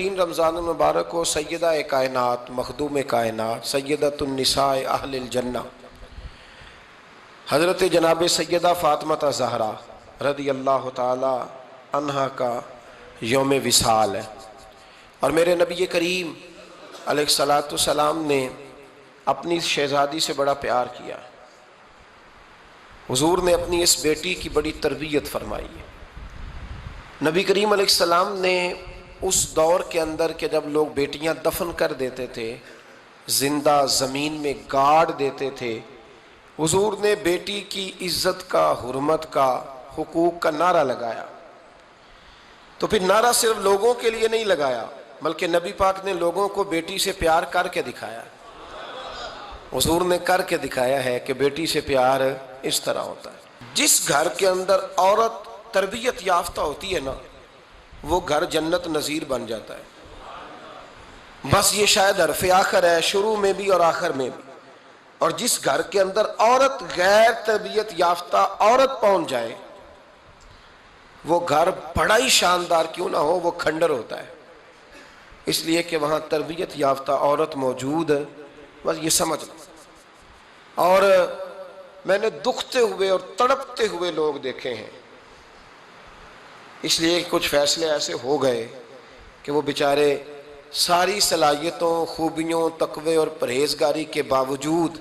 13 رمضان المبارک کو سیدہ کائنات مخدوم کائنات سیدۃ النساء اہل الجنہ حضرت جناب سیدہ فاطمہ زہرا رضی اللہ تعالی عنہا کا یوم وصال ہے، اور میرے نبی کریم علیہ الصلاۃ والسلام نے اپنی شہزادی سے بڑا پیار کیا۔ حضور نے اپنی اس بیٹی کی بڑی تربیت فرمائی ہے۔ نبی کریم علیہ السلام نے اس دور کے اندر کہ جب لوگ بیٹیاں دفن کر دیتے تھے، زندہ زمین میں گاڑ دیتے تھے، حضور نے بیٹی کی عزت کا، حرمت کا، حقوق کا نعرہ لگایا۔ تو پھر نعرہ صرف لوگوں کے لیے نہیں لگایا، بلکہ نبی پاک نے لوگوں کو بیٹی سے پیار کر کے دکھایا۔ حضور نے کر کے دکھایا ہے کہ بیٹی سے پیار اس طرح ہوتا ہے۔ جس گھر کے اندر عورت تربیت یافتہ ہوتی ہے نا، وہ گھر جنت نظیر بن جاتا ہے۔ بس یہ شاید حرف آخر ہے، شروع میں بھی اور آخر میں بھی۔ اور جس گھر کے اندر عورت غیر تربیت یافتہ عورت پہنچ جائے، وہ گھر بڑا ہی شاندار کیوں نہ ہو، وہ کھنڈر ہوتا ہے، اس لیے کہ وہاں تربیت یافتہ عورت موجود ہے۔ بس یہ سمجھ لو۔ اور میں نے دکھتے ہوئے اور تڑپتے ہوئے لوگ دیکھے ہیں، اس لیے کچھ فیصلے ایسے ہو گئے کہ وہ بیچارے ساری صلاحیتوں، خوبیوں، تقوی اور پرہیزگاری کے باوجود،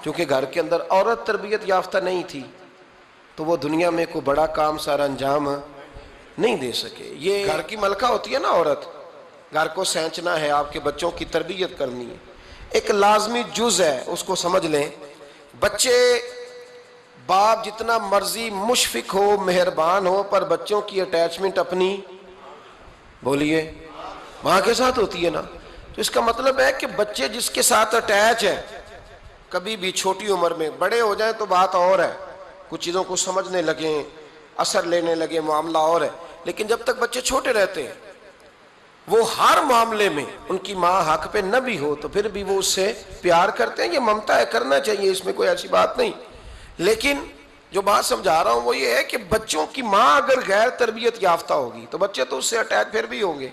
چونکہ گھر کے اندر عورت تربیت یافتہ نہیں تھی، تو وہ دنیا میں کوئی بڑا کام سارا انجام نہیں دے سکے۔ یہ گھر کی ملکہ ہوتی ہے نا عورت، گھر کو سینچنا ہے، آپ کے بچوں کی تربیت کرنی ہے، ایک لازمی جز ہے، اس کو سمجھ لیں۔ بچے باپ جتنا مرضی مشفق ہو، مہربان ہو، پر بچوں کی اٹیچمنٹ اپنی بولیے ماں کے ساتھ ہوتی ہے نا۔ تو اس کا مطلب ہے کہ بچے جس کے ساتھ اٹیچ ہے، کبھی بھی چھوٹی عمر میں، بڑے ہو جائیں تو بات اور ہے، کچھ چیزوں کو سمجھنے لگیں، اثر لینے لگے، معاملہ اور ہے، لیکن جب تک بچے چھوٹے رہتے ہیں، وہ ہر معاملے میں ان کی ماں حق پہ نہ بھی ہو تو پھر بھی وہ اس سے پیار کرتے ہیں۔ یہ ممتا ہے، کرنا چاہیے، اس میں کوئی ایسی بات نہیں۔ لیکن جو بات سمجھا رہا ہوں وہ یہ ہے کہ بچوں کی ماں اگر غیر تربیت یافتہ ہوگی تو بچے تو اس سے اٹیچ پھر بھی ہوں گے،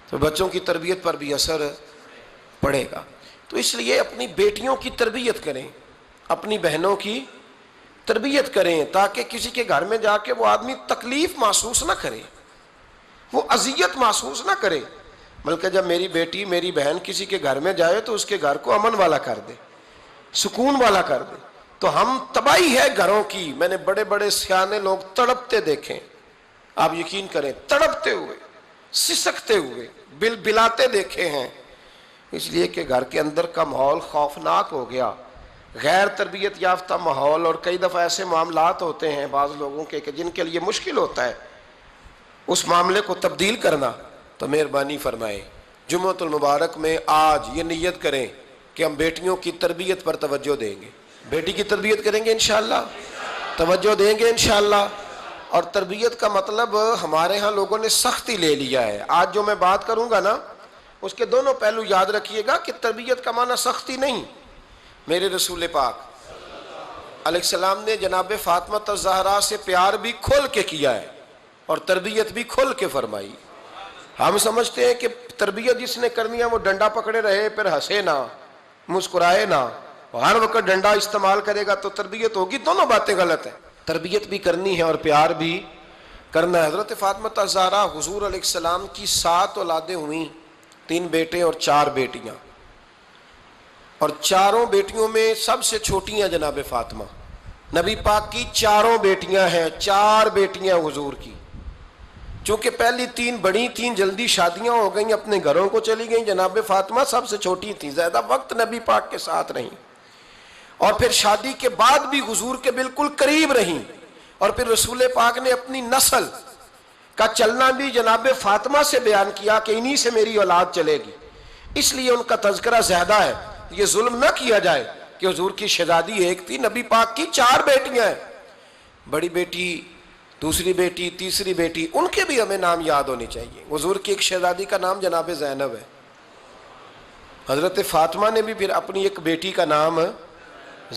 تو بچوں کی تربیت پر بھی اثر پڑے گا۔ تو اس لیے اپنی بیٹیوں کی تربیت کریں، اپنی بہنوں کی تربیت کریں، تاکہ کسی کے گھر میں جا کے وہ آدمی تکلیف محسوس نہ کرے، وہ اذیت محسوس نہ کرے، بلکہ جب میری بیٹی، میری بہن کسی کے گھر میں جائے تو اس کے گھر کو امن والا کر دے، سکون والا کر دے۔ تو ہم تباہی ہے گھروں کی، میں نے بڑے بڑے سیانے لوگ تڑپتے دیکھیں، آپ یقین کریں، تڑپتے ہوئے، سسکتے ہوئے، بلاتے دیکھے ہیں، اس لیے کہ گھر کے اندر کا ماحول خوفناک ہو گیا، غیر تربیت یافتہ ماحول۔ اور کئی دفعہ ایسے معاملات ہوتے ہیں بعض لوگوں کے کہ جن کے لیے مشکل ہوتا ہے اس معاملے کو تبدیل کرنا۔ تو مہربانی فرمائے جمعۃ المبارک میں آج یہ نیت کریں کہ ہم بیٹیوں کی تربیت پر توجہ دیں گے، بیٹی کی تربیت کریں گے انشاءاللہ، توجہ دیں گے انشاءاللہ۔ اور تربیت کا مطلب ہمارے ہاں لوگوں نے سختی لے لیا ہے۔ آج جو میں بات کروں گا نا، اس کے دونوں پہلو یاد رکھیے گا کہ تربیت کا معنی سختی نہیں۔ میرے رسول پاک علیہ السلام نے جناب فاطمہ زہرا سے پیار بھی کھول کے کیا ہے اور تربیت بھی کھول کے فرمائی۔ ہم سمجھتے ہیں کہ تربیت جس نے کرنی ہے وہ ڈنڈا پکڑے رہے، پھر ہنسے نہ، مسکرائے نہ، ہر وقت ڈنڈا استعمال کرے گا تو تربیت ہوگی۔ دونوں باتیں غلط ہیں، تربیت بھی کرنی ہے اور پیار بھی کرنا ہے۔ حضرت فاطمہ زہرا حضور علیہ السلام کی 7 اولادیں ہوئیں، 3 بیٹے اور 4 بیٹیاں، اور چاروں بیٹیوں میں سب سے چھوٹی ہیں جناب فاطمہ۔ نبی پاک کی 4 بیٹیاں ہیں، 4 بیٹیاں حضور کی، چونکہ پہلی 3 بڑی تھیں، جلدی شادیاں ہو گئیں، اپنے گھروں کو چلی گئیں، جناب فاطمہ سب سے چھوٹی تھیں، زیادہ وقت نبی پاک کے ساتھ رہیں، اور پھر شادی کے بعد بھی حضور کے بالکل قریب رہیں، اور پھر رسول پاک نے اپنی نسل کا چلنا بھی جناب فاطمہ سے بیان کیا کہ انہی سے میری اولاد چلے گی، اس لیے ان کا تذکرہ زیادہ ہے۔ یہ ظلم نہ کیا جائے کہ حضور کی شہزادی ایک تھی، نبی پاک کی 4 بیٹیاں ہیں، بڑی بیٹی، دوسری بیٹی، تیسری بیٹی، ان کے بھی ہمیں نام یاد ہونے چاہیے۔ حضور کی ایک شہزادی کا نام جناب زینب ہے، حضرت فاطمہ نے بھی پھر اپنی ایک بیٹی کا نام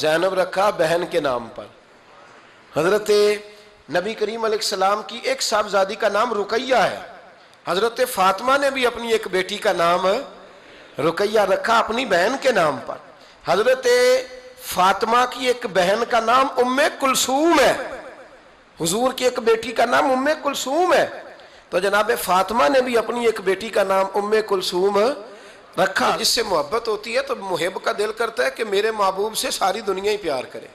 زینب رکھا بہن کے نام پر۔ حضرت نبی کریم علیہ السلام کی ایک صاحبزادی کا نام رقیہ ہے، حضرت فاطمہ نے بھی اپنی ایک بیٹی کا نام رقیہ رکھا اپنی بہن کے نام پر. حضرت فاطمہ کی ایک بہن کا نام ام کلثوم ہے, حضور کی ایک بیٹی کا نام ام کلثوم ہے. تو جناب فاطمہ نے بھی اپنی ایک بیٹی کا نام ام کلثوم رکھا. جس سے محبت ہوتی ہے تو محب کا دل کرتا ہے کہ میرے محبوب سے ساری دنیا ہی پیار کرے.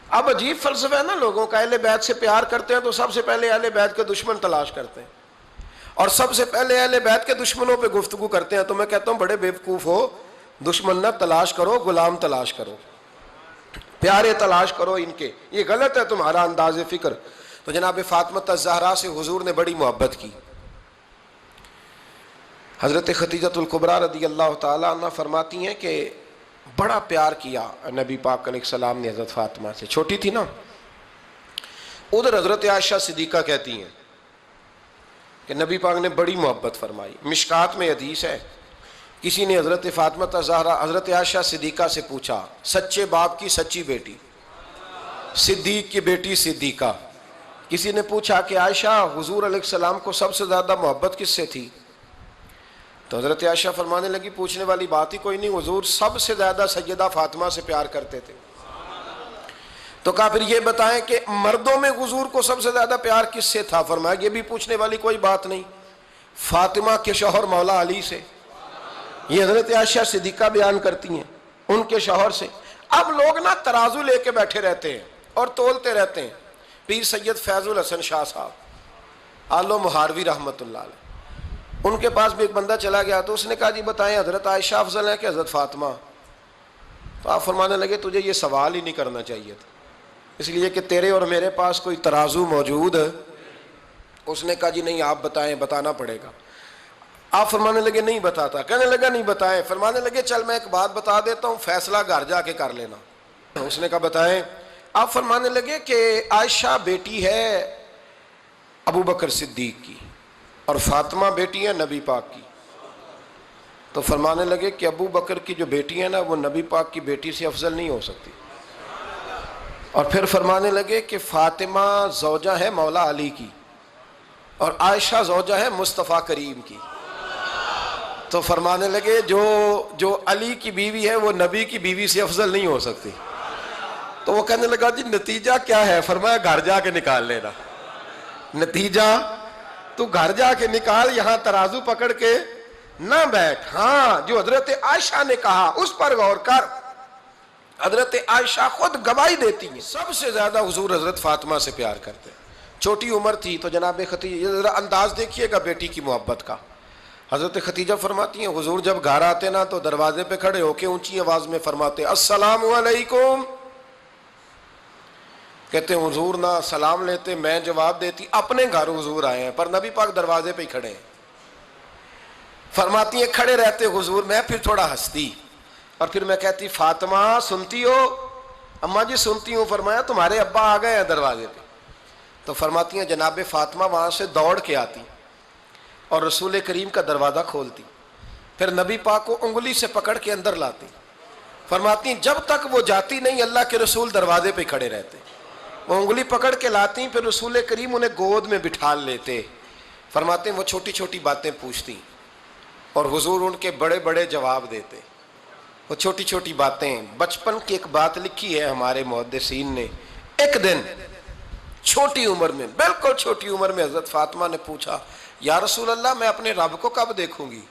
اب عجیب فلسفہ ہے نا لوگوں کا, اہل بیت سے پیار کرتے ہیں تو سب سے پہلے اہل بیت کے دشمن تلاش کرتے ہیں, اور سب سے پہلے اہل بیت کے دشمنوں پہ گفتگو کرتے ہیں. تو میں کہتا ہوں بڑے بیوقوف ہو, دشمن نہ تلاش کرو, غلام تلاش کرو, پیارے تلاش کرو ان کے. یہ غلط ہے تمہارا انداز فکر. تو جناب فاطمہ الزہرا سے حضور نے بڑی محبت کی. حضرت خدیجۃ الکبریٰ رضی اللہ تعالیٰ عنہ فرماتی ہیں کہ بڑا پیار کیا نبی پاک علیہ السلام نے حضرت فاطمہ سے. چھوٹی تھی نا. ادھر حضرت عائشہ صدیقہ کہتی ہیں کہ نبی پاک نے بڑی محبت فرمائی. مشکات میں حدیث ہے, کسی نے حضرت فاطمہ الزہرا حضرت عائشہ صدیقہ سے پوچھا, سچے باپ کی سچی بیٹی, صدیق کی بیٹی صدیقہ. کسی نے پوچھا کہ عائشہ حضور علیہ السلام کو سب سے زیادہ محبت کس سے تھی؟ تو حضرت عائشہ فرمانے لگی پوچھنے والی بات ہی کوئی نہیں, حضور سب سے زیادہ سیدہ فاطمہ سے پیار کرتے تھے. تو کہا پھر یہ بتائیں کہ مردوں میں حضور کو سب سے زیادہ پیار کس سے تھا؟ فرمایا یہ بھی پوچھنے والی کوئی بات نہیں, فاطمہ کے شوہر مولا علی سے. یہ حضرت عائشہ صدیقہ بیان کرتی ہیں ان کے شوہر سے. اب لوگ نا ترازو لے کے بیٹھے رہتے ہیں اور تولتے رہتے ہیں. پیر سید فیض الحسن شاہ صاحب آلو مہاروی رحمۃ اللہ علیہ, ان کے پاس بھی ایک بندہ چلا گیا تو اس نے کہا جی بتائیں حضرت عائشہ افضل ہے کہ حضرت فاطمہ؟ تو آپ فرمانے لگے تجھے یہ سوال ہی نہیں کرنا چاہیے تھا, اس لیے کہ تیرے اور میرے پاس کوئی ترازو موجود ہے. اس نے کہا جی نہیں آپ بتائیں, بتانا پڑے گا. آپ فرمانے لگے نہیں بتاتا. کہنے لگا نہیں بتائیں. فرمانے لگے چل میں ایک بات بتا دیتا ہوں, فیصلہ گھر جا کے کر لینا. اس نے کہا بتائیں. آپ فرمانے لگے کہ عائشہ بیٹی ہے ابو بکر صدیق کی اور فاطمہ بیٹی ہے نبی پاک کی. تو فرمانے لگے کہ ابو بکر کی جو بیٹی ہے نا وہ نبی پاک کی بیٹی سے افضل نہیں ہو سکتی. اور پھر فرمانے لگے کہ فاطمہ زوجہ ہے مولا علی کی اور عائشہ زوجہ ہے مصطفیٰ کریم کی. تو فرمانے لگے جو علی کی بیوی ہے وہ نبی کی بیوی سے افضل نہیں ہو سکتی. تو وہ کہنے لگا جی نتیجہ کیا ہے؟ فرمایا گھر جا کے نکال لینا. نتیجہ تو گھر جا کے نکال, یہاں ترازو پکڑ کے نہ بیٹھ. ہاں جو حضرت عائشہ نے کہا اس پر غور کر. حضرت عائشہ خود گواہی دیتی ہیں سب سے زیادہ حضور حضرت فاطمہ سے پیار کرتے. چھوٹی عمر تھی تو جناب خدیجہ, ذرا انداز دیکھیے گا بیٹی کی محبت کا. حضرت خدیجہ فرماتی ہیں حضور جب گھر آتے نا تو دروازے پہ کھڑے ہو کے اونچی آواز میں فرماتے السلام علیکم. کہتے ہیں حضور نہ سلام لیتے, میں جواب دیتی. اپنے گھر حضور آئے ہیں پر نبی پاک دروازے پہ ہی کھڑے ہیں. فرماتی ہیں کھڑے رہتے حضور, میں پھر تھوڑا ہنستی اور پھر میں کہتی فاطمہ سنتی ہو؟ اماں جی سنتی ہوں. فرمایا تمہارے ابا آ گئے ہیں دروازے پہ. تو فرماتی ہیں جناب فاطمہ وہاں سے دوڑ کے آتی اور رسول کریم کا دروازہ کھولتی, پھر نبی پاک کو انگلی سے پکڑ کے اندر لاتی. فرماتی ہیں جب تک وہ جاتی نہیں اللہ کے رسول دروازے پہ کھڑے رہتے. وہ انگلی پکڑ کے لاتی, پھر رسول کریم انہیں گود میں بٹھا لیتے. فرماتے ہیں وہ چھوٹی چھوٹی باتیں پوچھتی اور حضور ان کے بڑے بڑے جواب دیتے. وہ چھوٹی چھوٹی باتیں, بچپن کی ایک بات لکھی ہے ہمارے محدثین نے. ایک دن چھوٹی عمر میں, بالکل چھوٹی عمر میں حضرت فاطمہ نے پوچھا یا رسول اللہ میں اپنے رب کو کب دیکھوں گی؟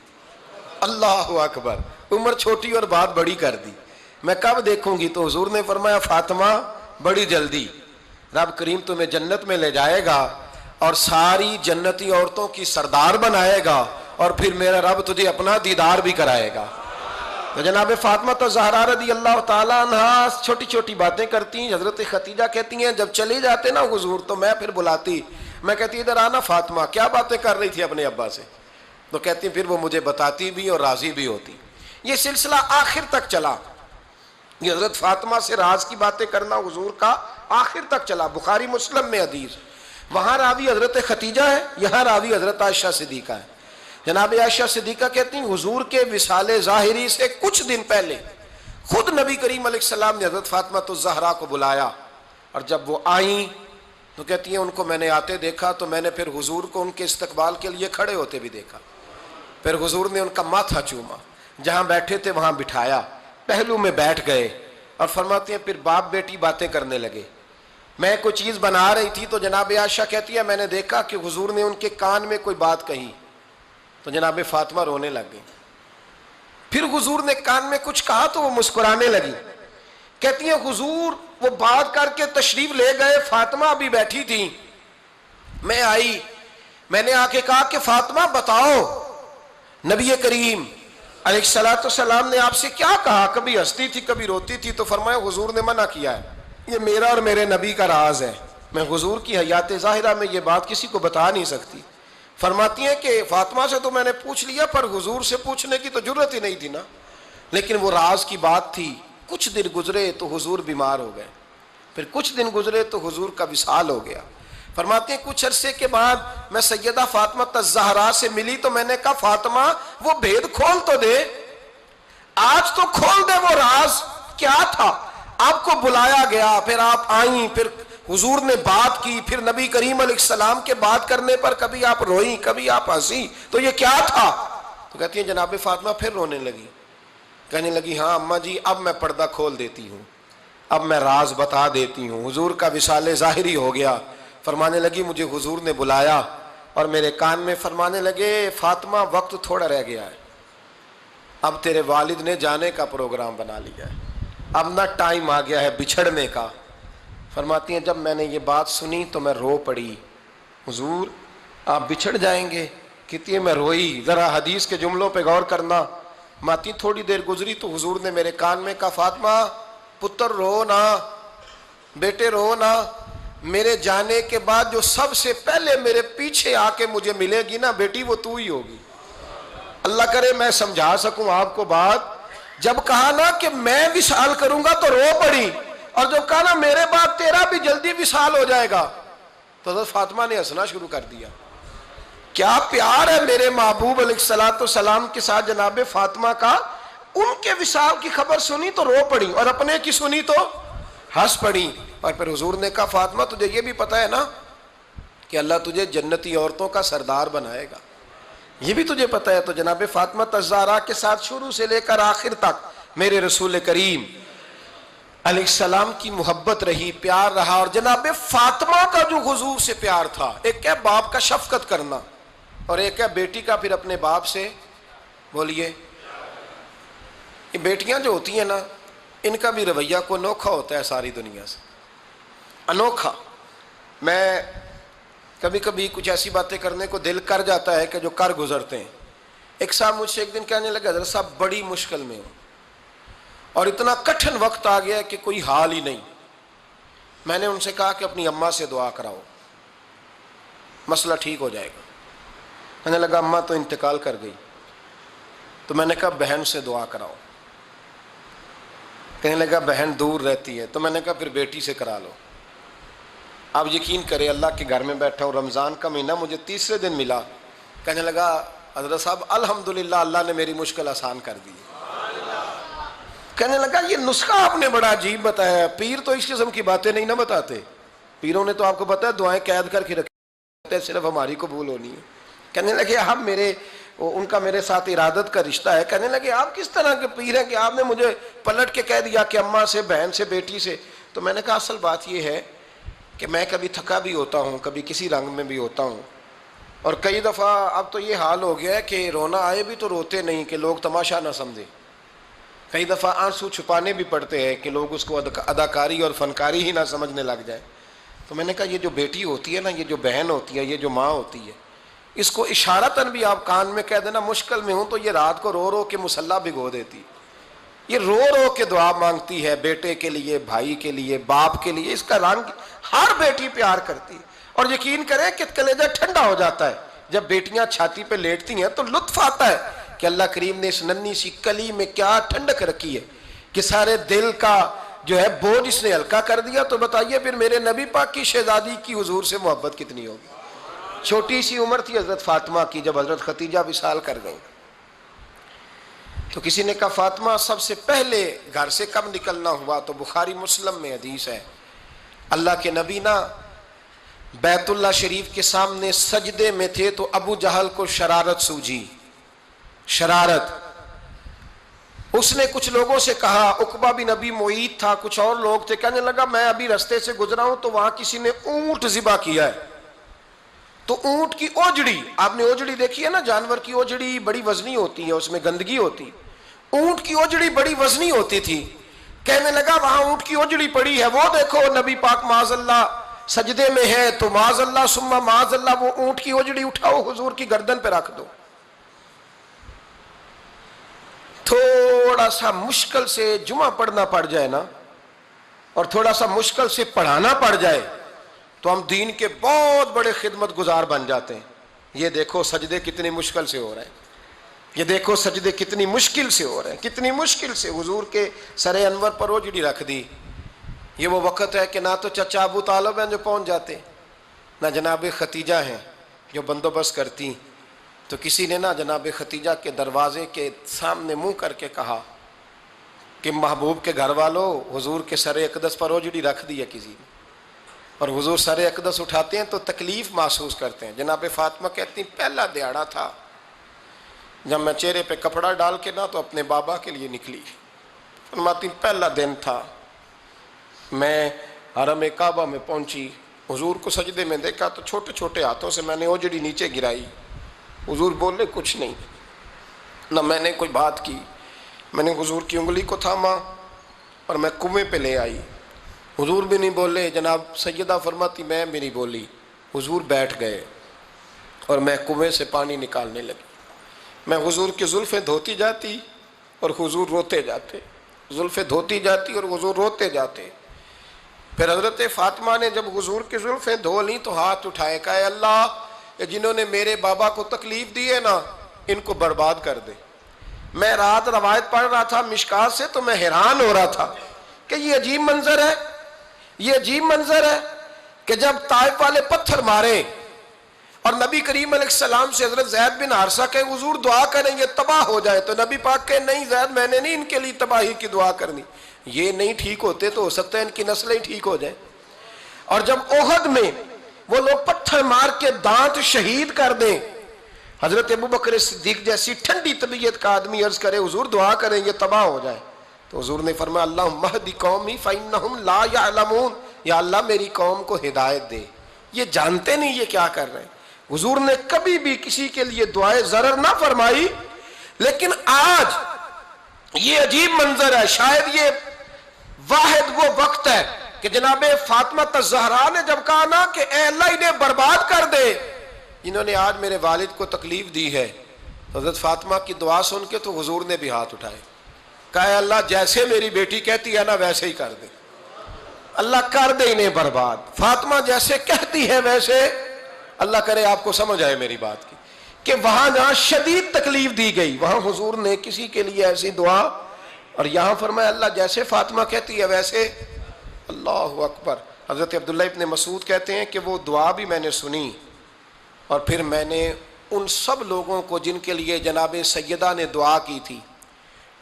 اللہ اکبر, عمر چھوٹی اور بات بڑی کر دی, میں کب دیکھوں گی؟ تو حضور نے فرمایا فاطمہ بڑی جلدی, رب کریم تمہیں جنت میں لے جائے گا اور ساری جنتی عورتوں کی سردار بنائے گا اور پھر میرا رب تجھے اپنا دیدار بھی کرائے گا. تو جناب فاطمہ الزہرا رضی اللہ تعالیٰ عنہا چھوٹی چھوٹی باتیں کرتی ہیں. حضرت خدیجہ کہتی ہیں جب چلی جاتے نا حضور تو میں پھر بلاتی, میں کہتی ادھر آنا فاطمہ, کیا باتیں کر رہی تھی اپنے ابا سے؟ تو کہتی پھر وہ مجھے بتاتی بھی اور راضی بھی ہوتی. یہ سلسلہ آخر تک چلا. یہ حضرت فاطمہ سے راز کی باتیں کرنا حضور کا آخر تک چلا. بخاری مسلم میں حدیث, وہاں راوی حضرت خدیجہ ہے, یہاں راوی حضرت عائشہ صدیقہ ہے. جناب عائشہ صدیقہ کہتی ہیں حضور کے وصال ظاہری سے کچھ دن پہلے خود نبی کریم علیہ السلام نے حضرت فاطمہ الزہرا کو بلایا, اور جب وہ آئیں تو کہتی ہیں ان کو میں نے آتے دیکھا تو میں نے پھر حضور کو ان کے استقبال کے لیے کھڑے ہوتے بھی دیکھا، پھر حضور نے ان کا ماتھا چوما، جہاں بیٹھے تھے وہاں بٹھایا، پہلو میں بیٹھ گئے، اور فرماتے ہیں پھر باپ بیٹی باتیں کرنے لگے۔ میں کوئی چیز بنا رہی تھی تو جناب عائشہ کہتی ہے میں نے دیکھا کہ حضور نے ان کے کان میں کوئی بات کہی تو جناب فاطمہ رونے لگ گئی، پھر حضور نے کان میں کچھ کہا تو وہ مسکرانے لگی۔ کہتی ہیں حضور وہ بات کر کے تشریف لے گئے، فاطمہ بھی بیٹھی تھی، میں آئی، میں نے آ کے کہا کہ فاطمہ بتاؤ نبی کریم علیہ الصلوۃ والسلام نے آپ سے کیا کہا؟ کبھی ہنستی تھی کبھی روتی تھی، تو فرمایا حضور نے منع کیا ہے، یہ میرا اور میرے نبی کا راز ہے، میں حضور کی حیات ظاہرہ میں یہ بات کسی کو بتا نہیں سکتی۔ فرماتی ہیں کہ فاطمہ سے تو میں نے پوچھ لیا پر حضور سے پوچھنے کی تو جرت ہی نہیں تھی نا، لیکن وہ راز کی بات تھی۔ کچھ دن گزرے تو حضور بیمار ہو گئے، پھر کچھ دن گزرے تو حضور کا وصال ہو گیا۔ فرماتے ہیں کچھ عرصے کے بعد میں سیدہ فاطمہ الزہرا سے ملی تو میں نے کہا فاطمہ وہ بھید کھول تو دے، آج تو کھول دے وہ راز کیا تھا۔ آپ کو بلایا گیا، پھر آپ آئیں، پھر حضور نے بات کی، پھر نبی کریم علیہ السلام کے بات کرنے پر کبھی آپ روئیں کبھی آپ ہنسی، تو یہ کیا تھا؟ تو کہتی ہیں جناب فاطمہ پھر رونے لگی، کہنے لگی ہاں اماں جی اب میں پردہ کھول دیتی ہوں، اب میں راز بتا دیتی ہوں۔ حضور کا وصال ظاہری ہو گیا۔ فرمانے لگی مجھے حضور نے بلایا اور میرے کان میں فرمانے لگے فاطمہ وقت تھوڑا رہ گیا ہے، اب تیرے والد نے جانے کا پروگرام بنا لیا ہے، اب نہ ٹائم آ گیا ہے بچھڑنے کا۔ فرماتی ہیں جب میں نے یہ بات سنی تو میں رو پڑی، حضور آپ بچھڑ جائیں گے؟ کہتی ہے میں روئی۔ ذرا حدیث کے جملوں پہ غور کرنا، ماتی تھوڑی دیر گزری تو حضور نے میرے کان میں کہا فاطمہ پتر رو نا، بیٹے رو نا، میرے جانے کے بعد جو سب سے پہلے میرے پیچھے آ کے مجھے ملے گی نا بیٹی وہ تو ہی ہوگی۔ اللہ کرے میں سمجھا سکوں آپ کو بات، جب کہا نا کہ میں وصال کروں گا تو رو پڑی، اور جب کہا نا میرے بعد تیرا بھی جلدی وصال ہو جائے گا تو حضرت فاطمہ نے ہنسنا شروع کر دیا۔ کیا پیار ہے میرے محبوب علیہ الصلوۃ والسلام کے ساتھ جناب فاطمہ کا۔ ان کے وصال کی خبر سنی تو رو پڑی اور اپنے کی سنی تو ہنس پڑی۔ اور پھر حضور نے کہا فاطمہ تجھے یہ بھی پتہ ہے نا کہ اللہ تجھے جنتی عورتوں کا سردار بنائے گا، یہ بھی تجھے پتہ ہے؟ تو جناب فاطمہ الزہرا کے ساتھ شروع سے لے کر آخر تک میرے رسول کریم علیہ السلام کی محبت رہی، پیار رہا۔ اور جناب فاطمہ کا جو حضور سے پیار تھا، ایک ہے باپ کا شفقت کرنا اور ایک ہے بیٹی کا پھر اپنے باپ سے، بولیے، یہ بیٹیاں جو ہوتی ہیں نا ان کا بھی رویہ کو انوکھا ہوتا ہے ساری دنیا سے، انوکھا۔ میں کبھی کبھی کچھ ایسی باتیں کرنے کو دل کر جاتا ہے کہ جو کر گزرتے ہیں۔ ایک صاحب مجھ سے ایک دن کہنے لگا حضرت صاحب بڑی مشکل میں ہوں اور اتنا کٹھن وقت آ گیا کہ کوئی حال ہی نہیں۔ میں نے ان سے کہا کہ اپنی اماں سے دعا کراؤ، مسئلہ ٹھیک ہو جائے گا۔ کہنے لگا اماں تو انتقال کر گئی۔ تو میں نے کہا بہن سے دعا کراؤ۔ کہنے لگا بہن دور رہتی ہے۔ تو میں نے کہا پھر بیٹی سے کرا لو۔ آپ یقین کریں اللہ کے گھر میں بیٹھا ہوں، رمضان کا مہینہ مجھے تیسرے دن ملا۔ کہنے لگا حضرت صاحب الحمدللہ اللہ نے میری مشکل آسان کر دی۔ کہنے لگا یہ نسخہ آپ نے بڑا عجیب بتایا، پیر تو اس قسم کی باتیں نہیں نہ بتاتے، پیروں نے تو آپ کو پتہ ہے دعائیں قید کر کے رکھتے ہیں، صرف ہماری قبول ہونی ہے۔ کہنے لگے آپ ان کا میرے ساتھ ارادت کا رشتہ ہے۔ کہنے لگے آپ کس طرح کے پیر ہیں کہ آپ نے مجھے پلٹ کے کہہ دیا کہ اماں سے، بہن سے، بیٹی سے۔ تو میں نے کہا اصل بات یہ ہے کہ میں کبھی تھکا بھی ہوتا ہوں، کبھی کسی رنگ میں بھی ہوتا ہوں، اور کئی دفعہ اب تو یہ حال ہو گیا ہے کہ رونا آئے بھی تو روتے نہیں کہ لوگ تماشا نہ سمجھے، کئی دفعہ آنسو چھپانے بھی پڑتے ہیں کہ لوگ اس کو اداکاری اور فنکاری ہی نہ سمجھنے لگ جائیں۔ تو میں نے کہا یہ جو بیٹی ہوتی ہے نا، یہ جو بہن ہوتی ہے، یہ جو ماں ہوتی ہے، اس کو اشارتاً بھی آپ کان میں کہہ دینا مشکل میں ہوں تو یہ رات کو رو رو کے مصلی بھگو دیتی، یہ رو رو کے دعا مانگتی ہے بیٹے کے لیے، بھائی کے لیے، باپ کے لیے۔ اس کا رنگ ہر بیٹی پیار کرتی ہے، اور یقین کریں کہ کلیجہ ٹھنڈا ہو جاتا ہے جب بیٹیاں چھاتی پہ لیٹتی ہیں تو لطف آتا ہے کہ اللہ کریم نے اس ننھی سی کلی میں کیا ٹھنڈک رکھی ہے کہ سارے دل کا جو ہے بوجھ اس نے ہلکا کر دیا۔ تو بتائیے پھر میرے نبی پاک کی شہزادی کی حضور سے محبت کتنی ہوگی۔ چھوٹی سی عمر تھی حضرت فاطمہ کی جب حضرت ختیجہ وصال کر گئیں، تو کسی نے کہا فاطمہ سب سے پہلے گھر سے کب نکلنا ہوا؟ تو بخاری مسلم میں حدیث ہے اللہ کے نبی نا بیت اللہ شریف کے سامنے سجدے میں تھے تو ابو جہل کو شرارت سوجی، شرارت۔ اس نے کچھ لوگوں سے کہا، عقبہ بن ابی معیط تھا، کچھ اور لوگ تھے، کہنے لگا میں ابھی رستے سے گزرا ہوں تو وہاں کسی نے اونٹ ذبح کیا ہے، تو اونٹ کی اوجڑی، آپ نے اوجڑی دیکھی ہے نا، جانور کی اوجڑی بڑی وزنی ہوتی ہے، اس میں گندگی ہوتی، اونٹ کی اوجڑی بڑی وزنی ہوتی تھی۔ کہنے لگا وہاں اونٹ کی اوجڑی پڑی ہے، وہ دیکھو نبی پاک معاذ اللہ سجدے میں ہے، تو معاذ اللہ ثم معاذ اللہ وہ اونٹ کی اوجڑی اٹھاؤ حضور کی گردن پہ رکھ دو۔ تھوڑا سا مشکل سے جمعہ پڑھنا پڑ جائے نا، اور تھوڑا سا مشکل سے پڑھانا پڑ جائے تو ہم دین کے بہت بڑے خدمت گزار بن جاتے ہیں۔ یہ دیکھو سجدے کتنی مشکل سے ہو رہے ہیں، یہ دیکھو سجدے کتنی مشکل سے ہو رہے ہیں، کتنی مشکل سے حضور کے سر انور پر اوجڑی رکھ دی۔ یہ وہ وقت ہے کہ نہ تو چچا ابو طالب ہیں جو پہنچ جاتے، نہ جناب ختیجہ ہیں جو بندوبست کرتی، تو کسی نے نہ جناب ختیجہ کے دروازے کے سامنے منہ کر کے کہا کہ محبوب کے گھر والوں حضور کے سر اقدس پر اوجڑی رکھ دی ہے کسی نے، اور حضور سر اقدس اٹھاتے ہیں تو تکلیف محسوس کرتے ہیں۔ جناب فاطمہ کہتی ہیں پہلا دیہڑا تھا جب میں چہرے پہ کپڑا ڈال کے نہ تو اپنے بابا کے لیے نکلی، فرماتی پہلا دن تھا، میں حرم کعبہ میں پہنچی، حضور کو سجدے میں دیکھا تو چھوٹے چھوٹے ہاتھوں سے میں نے اوجڑی نیچے گرائی، حضور بولے کچھ نہیں، نہ میں نے کوئی بات کی، میں نے حضور کی انگلی کو تھاما اور میں کنویں پہ لے آئی، حضور بھی نہیں بولے، جناب سیدہ فرماتی میں بھی نہیں بولی، حضور بیٹھ گئے اور میں کنویں سے پانی نکالنے لگی، میں حضور کی زلفیں دھوتی جاتی اور حضور روتے جاتے، زلفیں دھوتی جاتی اور حضور روتے جاتے۔ پھر حضرت فاطمہ نے جب حضور کی زلفیں دھو لیں تو ہاتھ اٹھائے، کہا اے اللہ جنہوں نے میرے بابا کو تکلیف دی ہے نا ان کو برباد کر دے۔ میں رات روایت پڑھ رہا تھا مشکات سے تو میں حیران ہو رہا تھا کہ یہ عجیب منظر ہے، یہ عجیب منظر ہے کہ جب طائف والے پتھر مارے اور نبی کریم علیہ السلام سے حضرت زید بن حارثہ کہ حضور دعا کریں یہ تباہ ہو جائے، تو نبی پاک کہ نہیں زید میں نے نہیں ان کے لیے تباہی کی دعا کرنی، یہ نہیں ٹھیک ہوتے تو ہو سکتا ہے ان کی نسلیں ٹھیک ہو جائیں۔ اور جب احد میں وہ لوگ پتھر مار کے دانت شہید کر دیں، حضرت ابوبکر صدیق جیسی ٹھنڈی طبیعت کا آدمی عرض کرے حضور دعا کریں یہ تباہ ہو جائے، تو حضور نے فرمایا اللہم اہد قومی فإنہم لا یعلمون، یا اللہ میری قوم کو ہدایت دے، یہ جانتے نہیں یہ کیا کر رہے ہیں۔ حضور نے کبھی بھی کسی کے لیے دعائے ضرر نہ فرمائی، لیکن آج یہ عجیب منظر ہے، شاید یہ واحد وہ وقت ہے کہ جناب فاطمہ الزہرا نے جب کہا نا کہ اے اللہ انہیں برباد کر دے جنہوں نے آج میرے والد کو تکلیف دی ہے، حضرت فاطمہ کی دعا سن کے تو حضور نے بھی ہاتھ اٹھائے، کہا اے اللہ جیسے میری بیٹی کہتی ہے نا ویسے ہی کر دے، اللہ کر دے انہیں برباد، فاطمہ جیسے کہتی ہے ویسے، اللہ کرے آپ کو سمجھ آئے میری بات کی کہ وہاں جہاں شدید تکلیف دی گئی وہاں حضور نے کسی کے لیے ایسی دعا، اور یہاں فرمایا اللہ جیسے فاطمہ کہتی ہے ویسے، اللہ اکبر۔ حضرت عبداللہ ابن مسعود کہتے ہیں کہ وہ دعا بھی میں نے سنی، اور پھر میں نے ان سب لوگوں کو جن کے لیے جناب سیدہ نے دعا کی تھی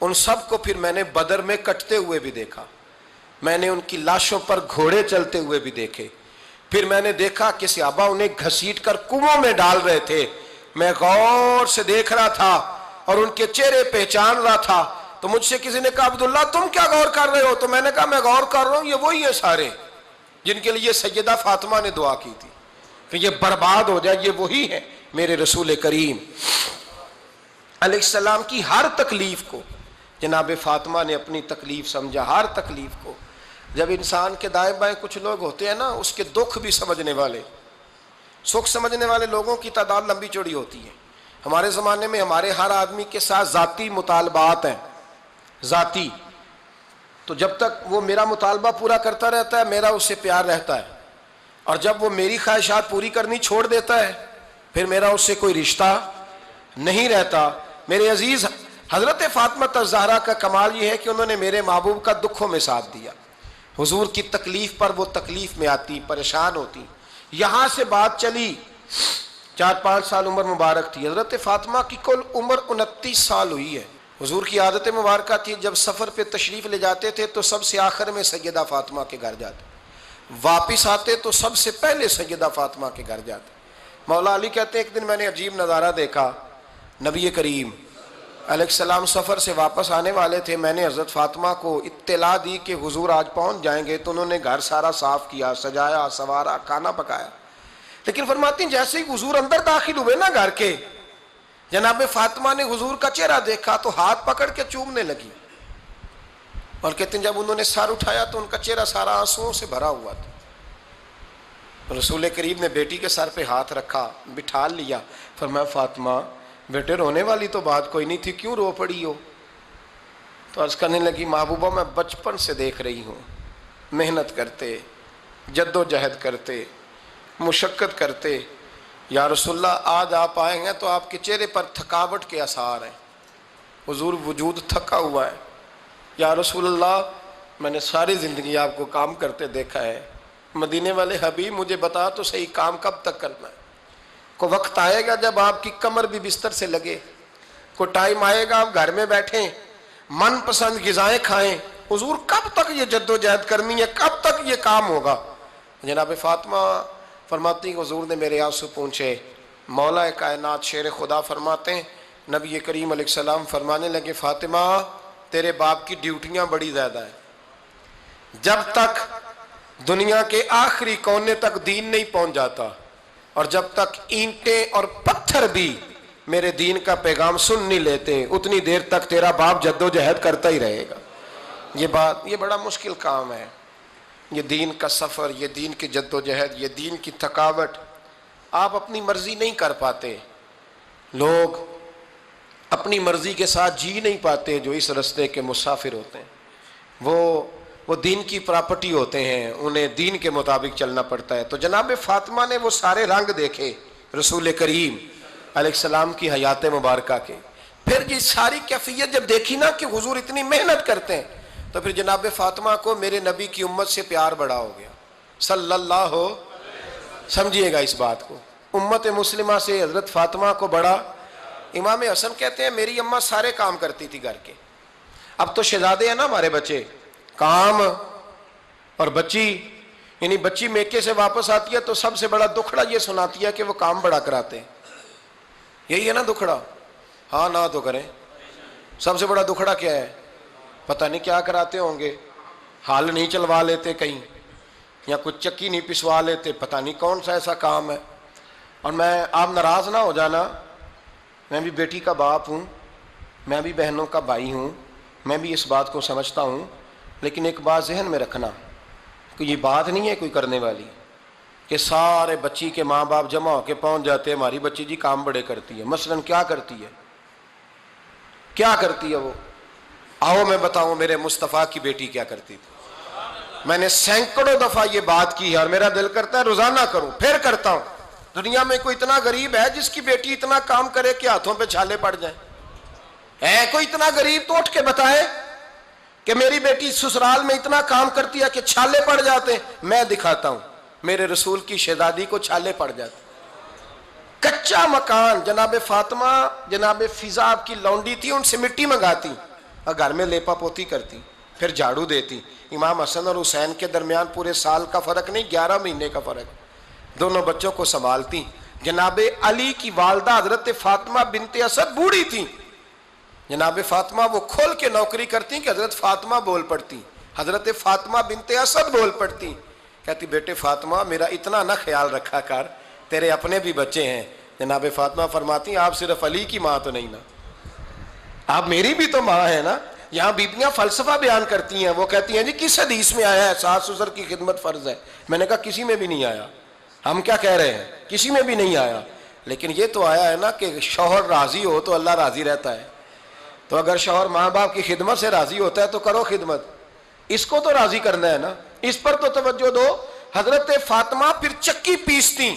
ان سب کو پھر میں نے بدر میں کٹتے ہوئے بھی دیکھا، میں نے ان کی لاشوں پر گھوڑے چلتے ہوئے بھی دیکھے، پھر میں نے دیکھا کہ صحابہ انہیں گھسیٹ کر کنووں میں ڈال رہے تھے، میں غور سے دیکھ رہا تھا اور ان کے چہرے پہچان رہا تھا، تو مجھ سے کسی نے کہا عبداللہ تم کیا غور کر رہے ہو؟ تو میں نے کہا میں غور کر رہا ہوں یہ وہی ہیں سارے جن کے لیے سیدہ فاطمہ نے دعا کی تھی کہ یہ برباد ہو جائے، یہ وہی ہیں میرے رسول کریم علیہ السلام کی ہر تکلیف کو جناب فاطمہ نے اپنی تکلیف سمجھا، ہر تکلیف کو۔ جب انسان کے دائیں بائیں کچھ لوگ ہوتے ہیں نا اس کے دکھ بھی سمجھنے والے، سکھ سمجھنے والے لوگوں کی تعداد لمبی چوڑی ہوتی ہے۔ ہمارے زمانے میں ہمارے ہر آدمی کے ساتھ ذاتی مطالبات ہیں، ذاتی، تو جب تک وہ میرا مطالبہ پورا کرتا رہتا ہے میرا اس سے پیار رہتا ہے، اور جب وہ میری خواہشات پوری کرنی چھوڑ دیتا ہے پھر میرا اس سے کوئی رشتہ نہیں رہتا۔ میرے عزیز حضرت فاطمہ الزہرا کا کمال یہ ہے کہ انہوں نے میرے محبوب کا دکھوں میں ساتھ دیا، حضور کی تکلیف پر وہ تکلیف میں آتی، پریشان ہوتی۔ یہاں سے بات چلی 4-5 سال عمر مبارک تھی، حضرت فاطمہ کی کل عمر 29 سال ہوئی ہے۔ حضور کی عادت مبارکہ تھی جب سفر پہ تشریف لے جاتے تھے تو سب سے آخر میں سیدہ فاطمہ کے گھر جاتے، واپس آتے تو سب سے پہلے سیدہ فاطمہ کے گھر جاتے. مولا علی کہتے ہیں ایک دن میں نے عجیب نظارہ دیکھا. نبی کریم علیہ السلام سفر سے واپس آنے والے تھے. میں نے حضرت فاطمہ کو اطلاع دی کہ حضور آج پہنچ جائیں گے, تو انہوں نے گھر سارا صاف کیا, سجایا, سنوارا, کھانا پکایا. لیکن فرماتی ہیں جیسے ہی حضور اندر داخل ہوئے نا گھر کے, جناب فاطمہ نے حضور کا چہرہ دیکھا تو ہاتھ پکڑ کے چومنے لگی. اور کہتے ہیں جب انہوں نے سر اٹھایا تو ان کا چہرہ سارا آنسوؤں سے بھرا ہوا تھا. رسول کریم نے بیٹی کے سر پہ ہاتھ رکھا, بٹھا لیا. فرمایا فاطمہ بیٹے رونے والی تو بات کوئی نہیں تھی, کیوں رو پڑی ہو؟ تو عرض کرنے لگی محبوبہ میں بچپن سے دیکھ رہی ہوں, محنت کرتے, جد و جہد کرتے, مشقت کرتے. یا رسول اللہ آج آپ آئے ہیں تو آپ کے چہرے پر تھکاوٹ کے آثار ہیں, حضور وجود تھکا ہوا ہے. یا رسول اللہ میں نے ساری زندگی آپ کو کام کرتے دیکھا ہے, مدینے والے حبیب مجھے بتا تو صحیح کام کب تک کرنا ہے؟ کوئی وقت آئے گا جب آپ کی کمر بھی بستر سے لگے, کوئی ٹائم آئے گا آپ گھر میں بیٹھیں, من پسند غذائیں کھائیں. حضور کب تک یہ جد و جہد کرنی ہے, کب تک یہ کام ہوگا؟ جناب فاطمہ فرماتی ہیں حضور نے میرے آنسو پونچھے. مولا کائنات شیر خدا فرماتے ہیں نبی کریم علیہ السلام فرمانے لگے فاطمہ تیرے باپ کی ڈیوٹیاں بڑی زیادہ ہیں. جب تک دنیا کے آخری کونے تک دین نہیں پہنچ جاتا, اور جب تک اینٹیں اور پتھر بھی میرے دین کا پیغام سن نہیں لیتے, اتنی دیر تک تیرا باپ جد و جہد کرتا ہی رہے گا. یہ بڑا مشکل کام ہے, یہ دین کا سفر, یہ دین کی جد و جہد, یہ دین کی تھکاوٹ. آپ اپنی مرضی نہیں کر پاتے, لوگ اپنی مرضی کے ساتھ جی نہیں پاتے جو اس رستے کے مسافر ہوتے ہیں. وہ دین کی پراپرٹی ہوتے ہیں, انہیں دین کے مطابق چلنا پڑتا ہے. تو جناب فاطمہ نے وہ سارے رنگ دیکھے رسول کریم علیہ السلام کی حیات مبارکہ کے. پھر یہ ساری کیفیت جب دیکھی نا کہ حضور اتنی محنت کرتے ہیں, تو پھر جناب فاطمہ کو میرے نبی کی امت سے پیار بڑا ہو گیا صلی اللہ ہو. سمجھیے گا اس بات کو, امت مسلمہ سے حضرت فاطمہ کو بڑا. امام حسن کہتے ہیں میری اماں سارے کام کرتی تھی گھر کے. اب تو شہزادے ہیں نا ہمارے بچے, کام اور بچی, یعنی بچی میکے سے واپس آتی ہے تو سب سے بڑا دکھڑا یہ سناتی ہے کہ وہ کام بڑا کراتے ہیں. یہی ہے نا دکھڑا؟ ہاں نہ تو کریں. سب سے بڑا دکھڑا کیا ہے؟ پتہ نہیں کیا کراتے ہوں گے, ہال نہیں چلوا لیتے کہیں, یا کچھ چکی نہیں پسوا لیتے, پتہ نہیں کون سا ایسا کام ہے. اور آپ ناراض نہ ہو جانا, میں بھی بیٹی کا باپ ہوں, میں بھی بہنوں کا بھائی ہوں, میں بھی اس بات کو سمجھتا ہوں. لیکن ایک بات ذہن میں رکھنا کہ یہ بات نہیں ہے کوئی کرنے والی کہ سارے بچی کے ماں باپ جمع ہو کے پہنچ جاتے ہیں ہماری بچی جی کام بڑے کرتی ہے. مثلاً کیا کرتی ہے, کیا کرتی ہے وہ؟ آؤ میں بتاؤں میرے مصطفیٰ کی بیٹی کیا کرتی تھی. میں نے سینکڑوں دفعہ یہ بات کی ہے اور میرا دل کرتا ہے روزانہ کروں, پھر کرتا ہوں. دنیا میں کوئی اتنا غریب ہے جس کی بیٹی اتنا کام کرے کہ ہاتھوں پہ چھالے پڑ جائیں؟ ہے کوئی اتنا غریب تو اٹھ کے بتائے کہ میری بیٹی سسرال میں اتنا کام کرتی ہے کہ چھالے پڑ جاتے ہیں. میں دکھاتا ہوں, میرے رسول کی شہزادی کو چھالے پڑ جاتے. کچا مکان, جناب فاطمہ جناب فضا آپ کی لونڈی تھی, ان سے مٹی منگاتی اور گھر میں لیپا پوتی کرتی, پھر جھاڑو دیتی. امام حسن اور حسین کے درمیان پورے سال کا فرق نہیں, 11 مہینے کا فرق. دونوں بچوں کو سنبھالتی. جناب علی کی والدہ حضرت فاطمہ بنت اسد بوڑھی تھی. جناب فاطمہ وہ کھول کے نوکری کرتی کہ حضرت فاطمہ بول پڑتی, حضرت فاطمہ بنت اسد بول پڑتی. کہتی بیٹے فاطمہ میرا اتنا نہ خیال رکھا کر, تیرے اپنے بھی بچے ہیں. جناب فاطمہ فرماتی آپ صرف علی کی ماں تو نہیں نا, آپ میری بھی تو ماں ہے نا. یہاں بیبیاں فلسفہ بیان کرتی ہیں, وہ کہتی ہیں جی کس حدیث میں آیا ہے ساس سسر کی خدمت فرض ہے؟ میں نے کہا کسی میں بھی نہیں آیا. ہم کیا کہہ رہے ہیں, کسی میں بھی نہیں آیا. لیکن یہ تو آیا ہے نا کہ شوہر راضی ہو تو اللہ راضی رہتا ہے. تو اگر شوہر ماں باپ کی خدمت سے راضی ہوتا ہے تو کرو خدمت, اس کو تو راضی کرنا ہے نا, اس پر تو توجہ دو. حضرت فاطمہ پھر چکی پیستی.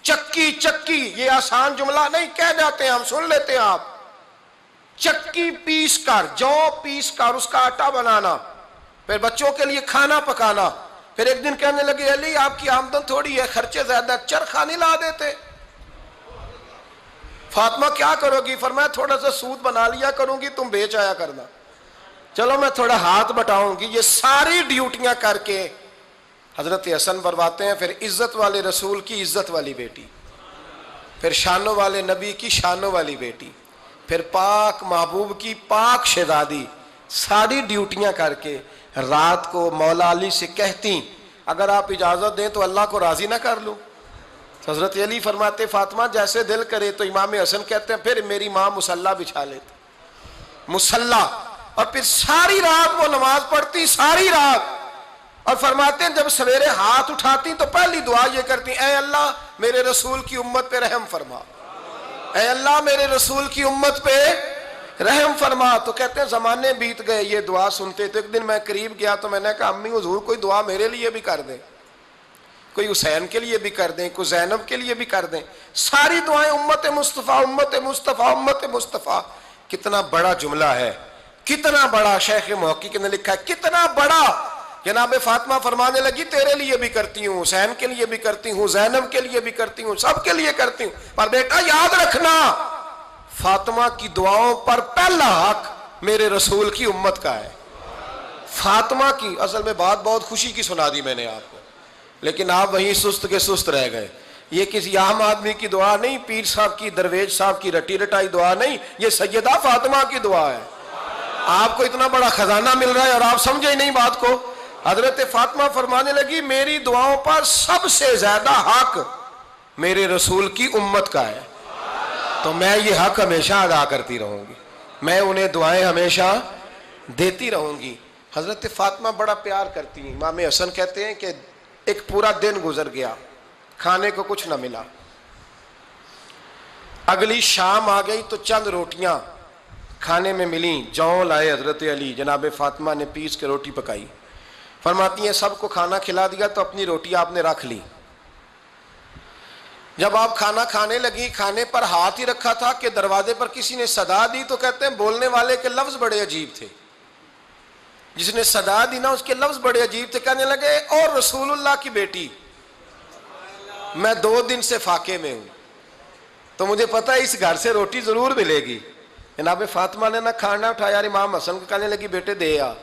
چکی چکی یہ آسان جملہ نہیں, کہہ جاتے ہیں ہم, سن لیتے ہیں آپ. چکی پیس کر, جو پیس کر اس کا آٹا بنانا, پھر بچوں کے لیے کھانا پکانا. پھر ایک دن کہنے لگے علی آپ کی آمدن تھوڑی ہے, خرچے زیادہ, چرخہ نہیں لا دیتے. فاطمہ کیا کرو گی؟ فرمایا تھوڑا سا سود بنا لیا کروں گی, تم بیچ آیا کرنا. چلو میں تھوڑا ہاتھ بٹاؤں گی. یہ ساری ڈیوٹیاں کر کے حضرت حسن فرماتے ہیں پھر عزت والے رسول کی عزت والی بیٹی، پھر شانوں والے نبی کی شانوں والی بیٹی، پھر پاک محبوب کی پاک شہزادی، ساری ڈیوٹیاں کر کے رات کو مولا علی سے کہتی اگر آپ اجازت دیں تو اللہ کو راضی نہ کر لوں؟ حضرت علی فرماتے فاطمہ جیسے دل کرے، تو امام حسن کہتے ہیں پھر میری ماں مصلی بچھا لیتی، مصلی، اور پھر ساری رات وہ نماز پڑھتی، ساری رات، اور فرماتے ہیں جب سویرے ہاتھ اٹھاتی تو پہلی دعا یہ کرتی اے اللہ میرے رسول کی امت پہ رحم فرما، اے اللہ میرے رسول کی امت پہ رحم فرما۔ تو کہتے ہیں زمانے بیت گئے یہ دعا سنتے، تو ایک دن میں قریب گیا تو میں نے کہا امی حضور کوئی دعا میرے لیے بھی کر دیں، کوئی حسین کے لیے بھی کر دیں، کوئی زینب کے لیے بھی کر دیں، ساری دعائیں امت مصطفیٰ امت مصطفیٰ امت مصطفیٰ۔ کتنا بڑا جملہ ہے، کتنا بڑا، شیخ محقق نے لکھا ہے کتنا بڑا۔ جناب فاطمہ فرمانے لگی تیرے لیے بھی کرتی ہوں، حسین کے لیے بھی کرتی ہوں، زینب کے لیے بھی کرتی ہوں، سب کے لیے کرتی ہوں، پر بیٹا یاد رکھنا فاطمہ کی دعاؤں پر پہلا حق میرے رسول کی امت کا ہے۔ فاطمہ کی، اصل میں بات بہت خوشی کی سنا دی میں نے آپ کو، لیکن آپ وہیں سست کے سست رہ گئے۔ یہ کسی عام آدمی کی دعا نہیں، پیر صاحب کی، درویش صاحب کی رٹی رٹائی دعا نہیں، یہ سیدہ فاطمہ کی دعا ہے۔ آپ کو اتنا بڑا خزانہ مل رہا ہے اور آپ سمجھے ہی نہیں بات کو۔ حضرت فاطمہ فرمانے لگی میری دعاؤں پر سب سے زیادہ حق میرے رسول کی امت کا ہے، تو میں یہ حق ہمیشہ ادا کرتی رہوں گی، میں انہیں دعائیں ہمیشہ دیتی رہوں گی۔ حضرت فاطمہ بڑا پیار کرتی ہیں۔ امام حسن کہتے ہیں کہ ایک پورا دن گزر گیا، کھانے کو کچھ نہ ملا، اگلی شام آ گئی تو چند روٹیاں کھانے میں ملیں، جوں لائے حضرت علی، جناب فاطمہ نے پیس کے روٹی پکائی، فرماتی ہیں سب کو کھانا کھلا دیا تو اپنی روٹی آپ نے رکھ لی۔ جب آپ کھانا کھانے لگی، کھانے پر ہاتھ ہی رکھا تھا کہ دروازے پر کسی نے صدا دی، تو کہتے ہیں بولنے والے کے لفظ بڑے عجیب تھے، جس نے صدا دی نا اس کے لفظ بڑے عجیب تھے، کہنے لگے اور رسول اللہ کی بیٹی میں 2 دن سے فاقے میں ہوں، تو مجھے پتا ہے اس گھر سے روٹی ضرور ملے گی۔ جناب فاطمہ نے نہ کھانا اٹھایا، امام حسن کو کہنے لگی بیٹے دے آ۔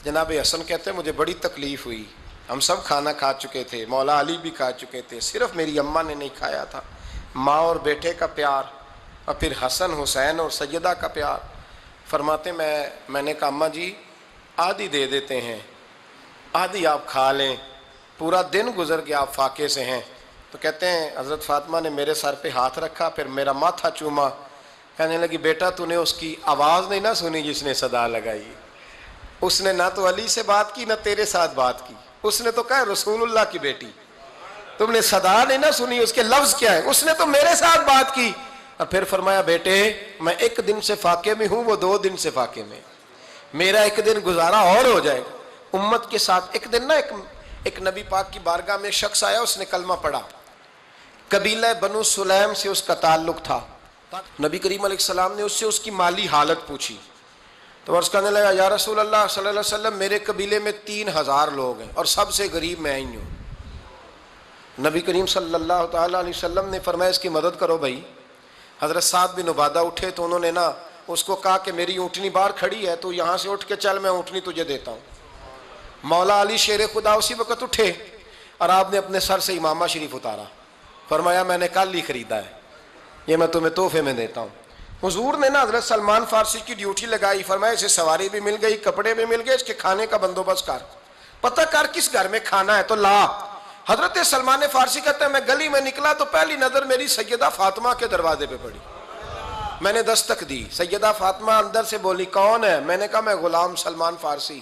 جناب حسن کہتے ہیں مجھے بڑی تکلیف ہوئی، ہم سب کھانا کھا چکے تھے، مولا علی بھی کھا چکے تھے، صرف میری اماں نے نہیں کھایا تھا۔ ماں اور بیٹے کا پیار، اور پھر حسن حسین اور سیدہ کا پیار۔ فرماتے میں نے کہا اماں جی آدھی دے دیتے ہیں، آدھی آپ کھا لیں، پورا دن گزر گیا آپ فاقے سے ہیں۔ تو کہتے ہیں حضرت فاطمہ نے میرے سر پہ ہاتھ رکھا، پھر میرا ماتھا چوما، کہنے لگی بیٹا تو نے اس کی آواز نہیں نہ سنی جس نے صدا لگائی، اس نے نہ تو علی سے بات کی نہ تیرے ساتھ بات کی، اس نے تو کہا رسول اللہ کی بیٹی، تم نے صدا نہیں نہ سنی، اس کے لفظ کیا ہے، اس نے تو میرے ساتھ بات کی۔ اور پھر فرمایا بیٹے میں 1 دن سے فاقے میں ہوں، وہ 2 دن سے فاقے میں، میرا 1 دن گزارا اور ہو جائے گا امت کے ساتھ۔ ایک دن نا ایک نبی پاک کی بارگاہ میں ایک شخص آیا، اس نے کلمہ پڑھا، قبیلہ بنو سلیم سے اس کا تعلق تھا۔ نبی کریم علیہ السلام نے اس سے اس کی مالی حالت پوچھی، تو عرض کرنے لگا یا رسول اللہ صلی اللہ علیہ وسلم میرے قبیلے میں 3000 لوگ ہیں اور سب سے غریب میں ہی ہوں۔ نبی کریم صلی اللہ تعالیٰ علیہ وسلم نے فرمایا اس کی مدد کرو بھائی۔ حضرت سعد بن عبادہ اٹھے تو انہوں نے نا اس کو کہا کہ میری اونٹنی باہر کھڑی ہے، تو یہاں سے اٹھ کے چل میں اونٹنی تجھے دیتا ہوں۔ مولا علی شیر خدا اسی وقت اٹھے اور آپ نے اپنے سر سے امامہ شریف اتارا، فرمایا میں نے کل ہی خریدا ہے، یہ میں تمہیں تحفے میں دیتا ہوں۔ حضور نے نا حضرت سلمان فارسی کی ڈیوٹی لگائی، فرمایا اسے سواری بھی مل گئی، کپڑے بھی مل گئے، اس کے کھانے کا بندوبست کر، پتہ کر کس گھر میں کھانا ہے تو لا۔ حضرت سلمان فارسی کہتے ہیں میں گلی میں نکلا تو پہلی نظر میری سیدہ فاطمہ کے دروازے پہ پڑی، میں نے دستک دی، سیدہ فاطمہ اندر سے بولی کون ہے؟ میں نے کہا میں غلام سلمان فارسی۔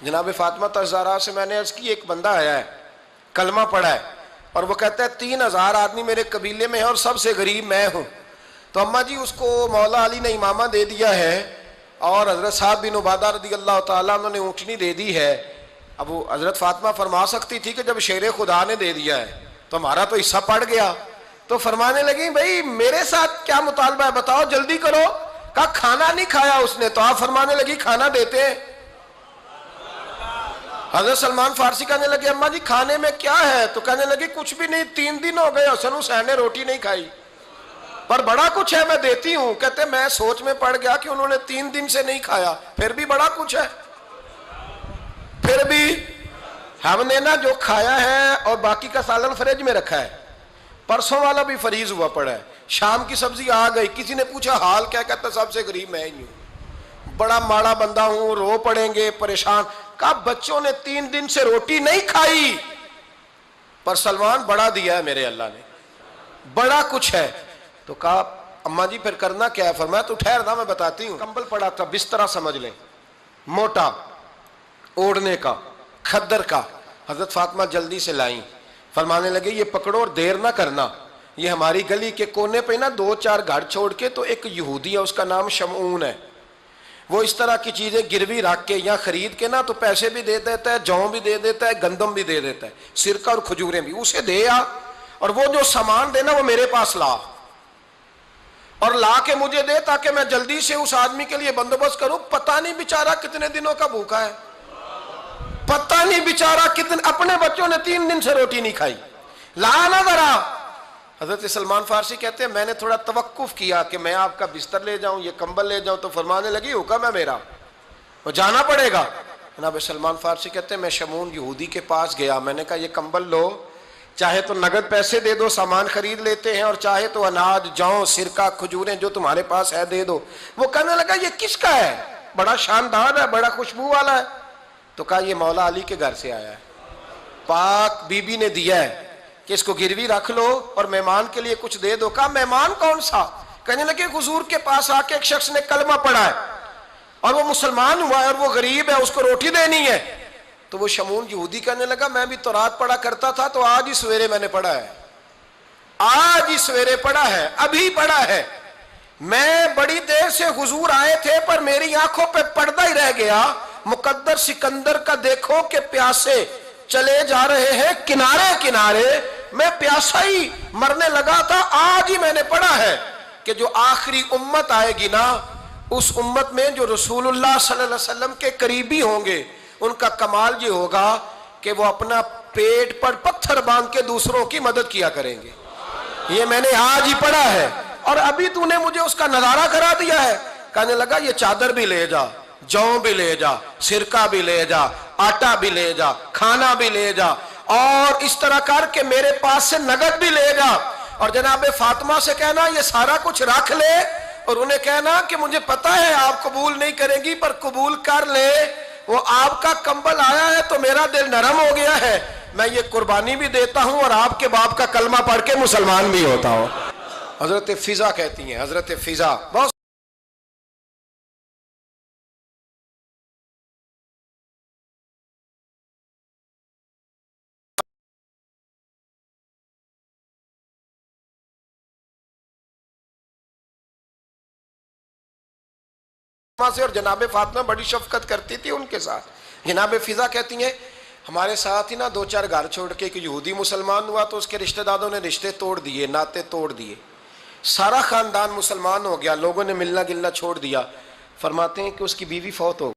جناب فاطمہ تزارہ سے میں نے عرض کی ایک بندہ آیا ہے، کلمہ پڑھا ہے، اور وہ کہتا ہے 3000 آدمی میرے قبیلے میں ہیں اور سب سے غریب میں ہوں۔ تو اماں جی اس کو مولا علی نے امامہ دے دیا ہے اور حضرت سعد بن عبادہ رضی اللہ تعالیٰ عنہ نے اونٹنی دے دی ہے۔ اب وہ حضرت فاطمہ فرما سکتی تھی کہ جب شیر خدا نے دے دیا ہے تو ہمارا تو حصہ پڑ گیا، تو فرمانے لگی بھائی میرے ساتھ کیا مطالبہ ہے بتاؤ جلدی کرو۔ کہا کھانا نہیں کھایا اس نے، تو آپ فرمانے لگی کھانا دیتے ہیں۔ حضرت سلمان فارسی کہنے لگے اماں جی کھانے میں کیا ہے؟ تو کہنے لگی کچھ بھی نہیں، 3 دن ہو گئے حسن حسین نے روٹی نہیں کھائی، پر بڑا کچھ ہے میں دیتی ہوں۔ کہتے میں سوچ میں پڑ گیا کہ انہوں نے 3 دن سے نہیں کھایا، پھر بھی بڑا کچھ ہے، پھر بھی ہم نے نا جو کھایا ہے اور باقی کا سالن فریج میں رکھا ہے، پرسوں والا بھی فریز ہوا پڑا ہے، شام کی سبزی آ گئی، کسی نے پوچھا حال کیا، کہتا سب سے غریب میں ہی ہوں، بڑا ماڑا بندہ ہوں، رو پڑیں گے، پریشان۔ کہا بچوں نے 3 دن سے روٹی نہیں کھائی، پر سلمان بڑا دیا ہے میرے اللہ نے، بڑا کچھ ہے۔ تو کہا اماں جی پھر کرنا کیا ہے؟ فرمایا تو ٹھہر نا میں بتاتی ہوں۔ کمبل پڑا تھا، بسترا سمجھ لیں، موٹا، اوڑھنے کا، کھدر کا۔ حضرت فاطمہ جلدی سے لائیں، فرمانے لگے یہ پکڑو اور دیر نہ کرنا، یہ ہماری گلی کے کونے پہ نا 2-4 گھر چھوڑ کے تو ایک یہودی ہے، اس کا نام شمعون ہے، وہ اس طرح کی چیزیں گروی رکھ کے یا خرید کے نا تو پیسے بھی دے دیتا ہے، جوں بھی دے دیتا ہے، گندم بھی دے دیتا ہے، سرکہ اور کھجوریں بھی، اسے دے آ، اور وہ جو سامان دینا وہ میرے پاس لا، اور لا کے مجھے دے تاکہ میں جلدی سے اس آدمی کے لیے بندوبست کروں۔ پتہ نہیں بیچارہ کتنے دنوں کا بھوکا ہے، پتہ نہیں بیچارہ کتنے، اپنے بچوں نے 3 دن سے روٹی نہیں کھائی، لا نہ ذرا۔ حضرت سلمان فارسی کہتے ہیں میں نے تھوڑا توقف کیا کہ میں آپ کا بستر لے جاؤں، یہ کمبل لے جاؤں، تو فرمانے لگی حکم ہے میرا، وہ جانا پڑے گا۔ جناب سلمان فارسی کہتے ہیں میں شمعون یہودی کے پاس گیا، میں نے کہا یہ کمبل لو، چاہے تو نگد پیسے دے دو، سامان خرید لیتے ہیں، اور چاہے تو اناج، جوں، سرکہ، کھجوریں جو تمہارے پاس ہے دے دو۔ وہ کہنے لگا یہ کس کا ہے؟ بڑا شاندار ہے، بڑا خوشبو والا ہے۔ تو کہا یہ مولا علی کے گھر سے آیا ہے، پاک بی بی نے دیا ہے کہ اس کو گروی رکھ لو اور مہمان کے لیے کچھ دے دو۔ کہا مہمان کون سا؟ کہنے لگے حضور کے پاس آ کے ایک شخص نے کلمہ پڑھا ہے اور وہ مسلمان ہوا ہے اور وہ غریب ہے، اس کو روٹی دینی ہے۔ تو وہ شمعون یہودی کہنے لگا میں بھی تورات پڑھا کرتا تھا، تو آج ہی سویرے میں نے پڑھا ہے، آج ہی سویرے پڑھا ہے، ابھی پڑھا ہے، میں بڑی دیر سے حضور آئے تھے پر میری آنکھوں پہ پردہ ہی رہ گیا، مقدر سکندر کا دیکھو کہ پیاسے چلے جا رہے ہیں کنارے کنارے، میں پیاسا ہی مرنے لگا تھا، آج ہی میں نے پڑھا ہے کہ جو آخری امت آئے گی نا، اس امت میں جو رسول اللہ صلی اللہ علیہ وسلم کے قریبی ہوں گے، ان کا کمال یہ ہوگا کہ وہ اپنا پیٹ پر پتھر باندھ کے دوسروں کی مدد کیا کریں گے۔ یہ میں نے آج ہی پڑھا ہے اور ابھی تو نے مجھے اس کا نظارہ کرا دیا ہے۔ کہنے لگا یہ چادر بھی لے جا، جوں بھی لے جا، سرکہ بھی لے جا، آٹا بھی لے جا، کھانا بھی لے جا، اور اس طرح کر کے میرے پاس سے نگد بھی لے جا، اور جناب فاطمہ سے کہنا یہ سارا کچھ رکھ لے، اور انہیں کہنا کہ مجھے پتا ہے آپ قبول نہیں کریں گی پر قبول کر لے، وہ آپ کا کمبل آیا ہے تو میرا دل نرم ہو گیا ہے، میں یہ قربانی بھی دیتا ہوں اور آپ کے باپ کا کلمہ پڑھ کے مسلمان بھی ہوتا ہوں۔ حضرت فضا کہتی ہیں، حضرت فضا بہت سے، اور جناب فاطمہ بڑی شفقت کرتی تھی ان کے ساتھ۔ جناب فضا کہتی ہیں ہمارے ساتھ ہی نا 2-4 گھر چھوڑ کے ایک یہودی مسلمان ہوا تو اس کے رشتہ داروں نے رشتے توڑ دیے، ناطے توڑ دیے، سارا خاندان مسلمان ہو گیا، لوگوں نے ملنا گلنا چھوڑ دیا۔ فرماتے ہیں کہ اس کی بیوی فوت ہو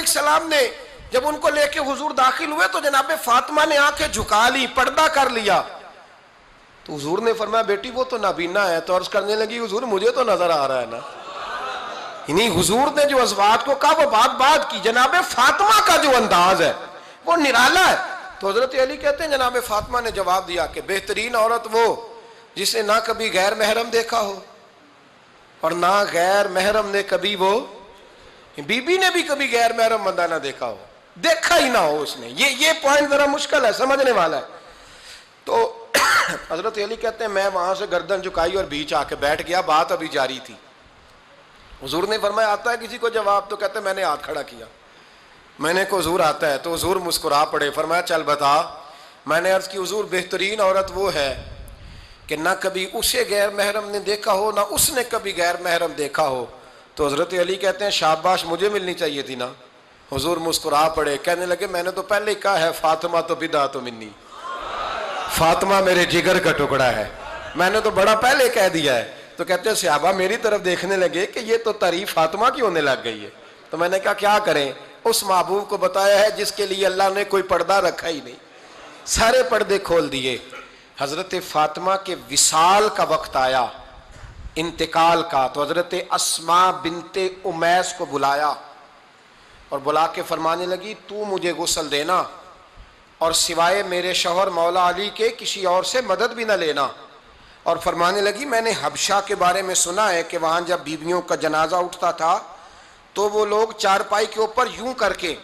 السلام نے جب ان کو لے کے حضور داخل ہوئے تو جناب فاطمہ نے آنکھیں جھکا لی، پردہ کر لیا. تو حضور نے فرمایا بیٹی وہ تو نابینا ہے. تو عرض کرنے لگی حضور مجھے تو نظر آ رہا ہے نا. یعنی حضور نے جو ازواج کو کہا وہ بات کی. جناب فاطمہ کا جو انداز ہے وہ نرالا ہے. تو حضرت علی کہتے ہیں جناب فاطمہ نے جواب دیا کہ بہترین عورت وہ جس نے نہ کبھی غیر محرم دیکھا ہو اور نہ غیر محرم نے کبھی، وہ بی بی نے بھی کبھی غیر محرم بندہ نہ دیکھا ہو، دیکھا ہی نہ ہو اس نے. یہ پوائنٹ ذرا مشکل ہے، سمجھنے والا ہے. تو حضرت علی کہتے ہیں میں وہاں سے گردن جھکائی اور بیچ آ کے بیٹھ گیا، بات ابھی جاری تھی. حضور نے فرمایا آتا ہے کسی کو جواب؟ تو کہتے ہیں میں نے ہاتھ کھڑا کیا. میں نے کو حضور آتا ہے. تو حضور مسکرا پڑے، فرمایا چل بتا. میں نے عرض کی حضور بہترین عورت وہ ہے کہ نہ کبھی اسے غیر محرم نے دیکھا ہو نہ اس نے کبھی غیر محرم دیکھا ہو. تو حضرت علی کہتے ہیں شاباش، مجھے ملنی چاہیے تھی نا. حضور مسکرا پڑے، کہنے لگے میں نے تو پہلے ہی کہا ہے فاطمہ تو بدعت منی، فاطمہ میرے جگر کا ٹکڑا ہے، میں نے تو بڑا پہلے کہہ دیا ہے. تو کہتے ہیں صحابہ میری طرف دیکھنے لگے کہ یہ تو تعریف فاطمہ کی ہونے لگ گئی ہے. تو میں نے کہا کیا کریں؟ اس محبوب کو بتایا ہے جس کے لیے اللہ نے کوئی پردہ رکھا ہی نہیں، سارے پردے کھول دیے. حضرت فاطمہ کے وصال کا وقت آیا، انتقال کا. تو حضرت اسماء بنت امیس کو بلایا اور بلا کے فرمانے لگی تو مجھے غسل دینا اور سوائے میرے شوہر مولا علی کے کسی اور سے مدد بھی نہ لینا. اور فرمانے لگی میں نے حبشہ کے بارے میں سنا ہے کہ وہاں جب بیویوں کا جنازہ اٹھتا تھا تو وہ لوگ چارپائی کے اوپر یوں کر کے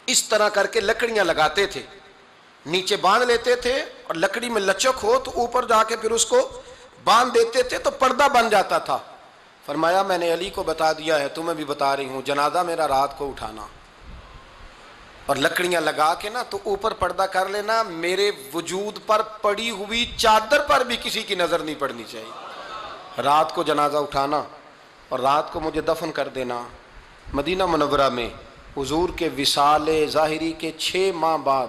اس طرح کر کے لکڑیاں لگاتے تھے، نیچے باندھ لیتے تھے اور لکڑی میں لچک ہو تو اوپر جا کے پھر اس کو باندھ دیتے تھے تو پردہ بن جاتا تھا. فرمایا میں نے علی کو بتا دیا ہے، تمہیں بھی بتا رہی ہوں، جنازہ میرا رات کو اٹھانا اور لکڑیاں لگا کے نا تو اوپر پردہ کر لینا، میرے وجود پر پڑی ہوئی چادر پر بھی کسی کی نظر نہیں پڑنی چاہیے. رات کو جنازہ اٹھانا اور رات کو مجھے دفن کر دینا. مدینہ منورہ میں حضور کے وصال ظاہری کے 6 ماہ بعد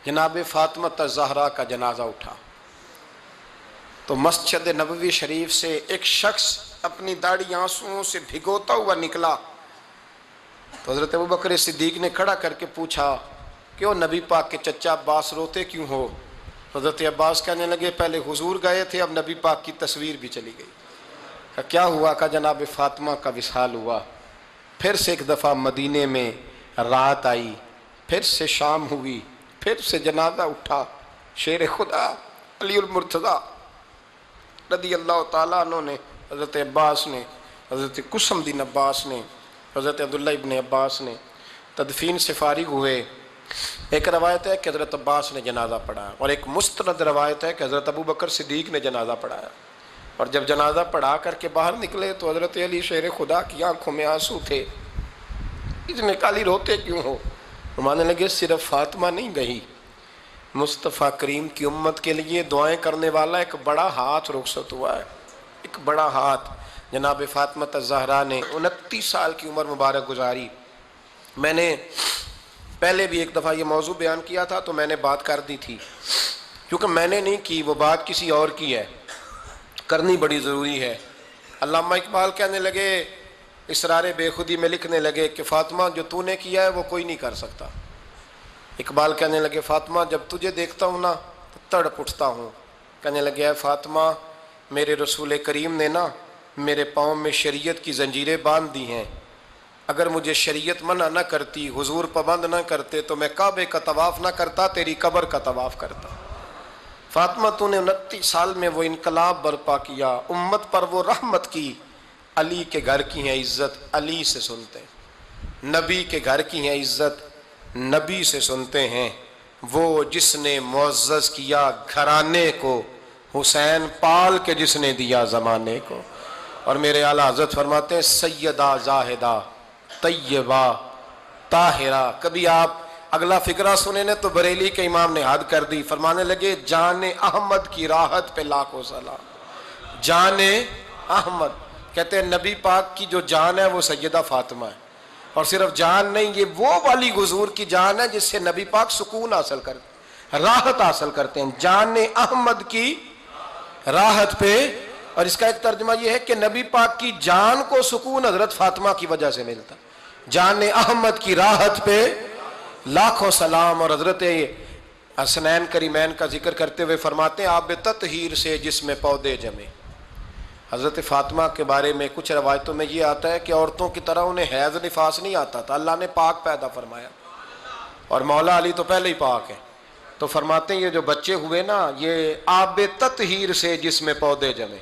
جناب فاطمہ الزہرا کا جنازہ اٹھا. تو مسجد نبوی شریف سے ایک شخص اپنی داڑھی آنسوؤں سے بھگوتا ہوا نکلا. تو حضرت ابوبکر صدیق نے کھڑا کر کے پوچھا کیوں نبی پاک کے چچا عباس روتے کیوں ہو؟ حضرت عباس کہنے لگے پہلے حضور گئے تھے، اب نبی پاک کی تصویر بھی چلی گئی. کیا ہوا؟ کہ جناب فاطمہ کا وصال ہوا. پھر سے ایک دفعہ مدینے میں رات آئی، پھر سے شام ہوئی، پھر سے جنازہ اٹھا. شیر خدا علی المرتضیٰ رضی اللہ تعالیٰ عنہ نے، حضرت عباس نے، حضرت قسم بن عباس نے، حضرت عبداللہ ابن عباس نے تدفین سے فارغ ہوئے. ایک روایت ہے کہ حضرت عباس نے جنازہ پڑھایا اور ایک مستند روایت ہے کہ حضرت ابوبکر صدیق نے جنازہ پڑھایا. اور جب جنازہ پڑھا کر کے باہر نکلے تو حضرت علی شیر خدا کی آنکھوں میں آنسو تھے. اتنے کالی روتے کیوں ہو؟ ماننے لگے صرف فاطمہ نہیں گئی، مصطفیٰ کریم کی امت کے لیے دعائیں کرنے والا ایک بڑا ہاتھ رخصت ہوا ہے. ایک بڑا ہاتھ جناب فاطمہ الزہرا نے 29 سال کی عمر مبارک گزاری. میں نے پہلے بھی ایک دفعہ یہ موضوع بیان کیا تھا تو میں نے بات کر دی تھی، کیونکہ میں نے نہیں کی، وہ بات کسی اور کی ہے، کرنی بڑی ضروری ہے. علامہ اقبال کہنے لگے، اسرار بے خودی میں لکھنے لگے کہ فاطمہ جو تو نے کیا ہے وہ کوئی نہیں کر سکتا. اقبال کہنے لگے فاطمہ جب تجھے دیکھتا ہوں نا تو تڑپ اٹھتا ہوں. کہنے لگے اے فاطمہ میرے رسول کریم نے نا میرے پاؤں میں شریعت کی زنجیریں باندھ دی ہیں، اگر مجھے شریعت منع نہ کرتی، حضور پابند نہ کرتے تو میں کعبے کا طواف نہ کرتا، تیری قبر کا طواف کرتا. فاطمہ تو نے 29 سال میں وہ انقلاب برپا کیا، امت پر وہ رحمت کی. علی کے گھر کی ہے عزت علی سے سنتے ہیں، نبی کے گھر کی ہے عزت نبی سے سنتے ہیں. وہ جس نے معزز کیا گھرانے کو، حسین پال کے جس نے دیا زمانے کو. اور میرے اعلیٰ حضرت فرماتے ہیں سیدہ زاہدہ طیبہ طاہرہ. کبھی آپ اگلا فقرہ سنے نے تو بریلی کے امام نے حد کر دی، فرمانے لگے جان احمد کی راحت پہ لاکھوں سلام. جان احمد کہتے ہیں نبی پاک کی جو جان ہے وہ سیدہ فاطمہ ہے، اور صرف جان نہیں، یہ وہ والی حضور کی جان ہے جس سے نبی پاک سکون حاصل کرتے، راحت حاصل کرتے ہیں. جان احمد کی راحت پہ. اور اس کا ایک ترجمہ یہ ہے کہ نبی پاک کی جان کو سکون حضرت فاطمہ کی وجہ سے ملتا. جان احمد کی راحت پہ لاکھوں سلام۔ اور حضرت حسنین کریمین کا ذکر کرتے ہوئے فرماتے ہیں آب تطہیر سے جس میں پودے جمے۔ حضرت فاطمہ کے بارے میں کچھ روایتوں میں یہ آتا ہے کہ عورتوں کی طرح انہیں حیض نفاس نہیں آتا تھا، اللہ نے پاک پیدا فرمایا، اور مولا علی تو پہلے ہی پاک ہے، تو فرماتے ہیں یہ جو بچے ہوئے نا یہ آب تطہیر سے جس میں پودے جمے۔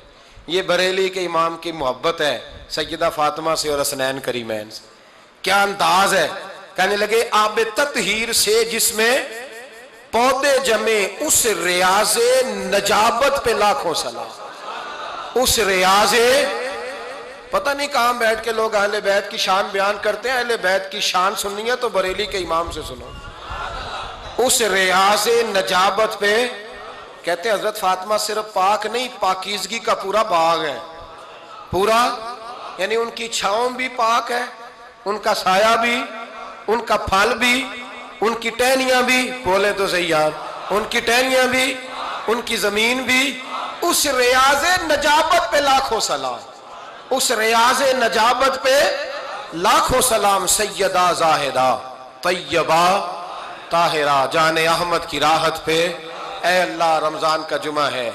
یہ بریلی کے امام کی محبت ہے سیدہ فاطمہ سے اور حسنین کریمین سے، کیا انداز ہے، کہنے لگے آب تطہیر سے جس میں پودے جمے، اس ریاض نجابت پہ لاکھوں سلام۔ اس ریاض، پتہ نہیں کہاں بیٹھ کے لوگ اہل بیت کی شان بیان کرتے ہیں، اہل بیت کی شان سننی ہے تو بریلی کے امام سے سنو۔ اس ریاض نجابت پہ کہتے ہیں حضرت فاطمہ صرف پاک نہیں، پاکیزگی کا پورا باغ ہے، پورا، یعنی ان کی چھاؤں بھی پاک ہے، ان کا سایہ بھی، ان کا پھل بھی، ان کی ٹہنیاں بھی، بولے تو صحیح یار، ان کی ٹہنیاں بھی، ان کی زمین بھی۔ اس ریاض نجابت پہ لاکھوں سلام، اس ریاض نجابت پہ لاکھوں سلام۔ سیدہ زاہدہ طیبہ طاہرہ جان احمد کی راحت پہ۔ اے اللہ رمضان کا جمعہ ہے،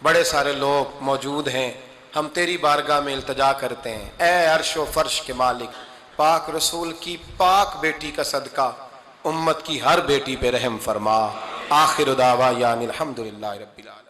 بڑے سارے لوگ موجود ہیں، ہم تیری بارگاہ میں التجا کرتے ہیں، اے عرش و فرش کے مالک، پاک رسول کی پاک بیٹی کا صدقہ امت کی ہر بیٹی پہ رحم فرما۔ آخر دعوانا الحمدللہ رب العالمین۔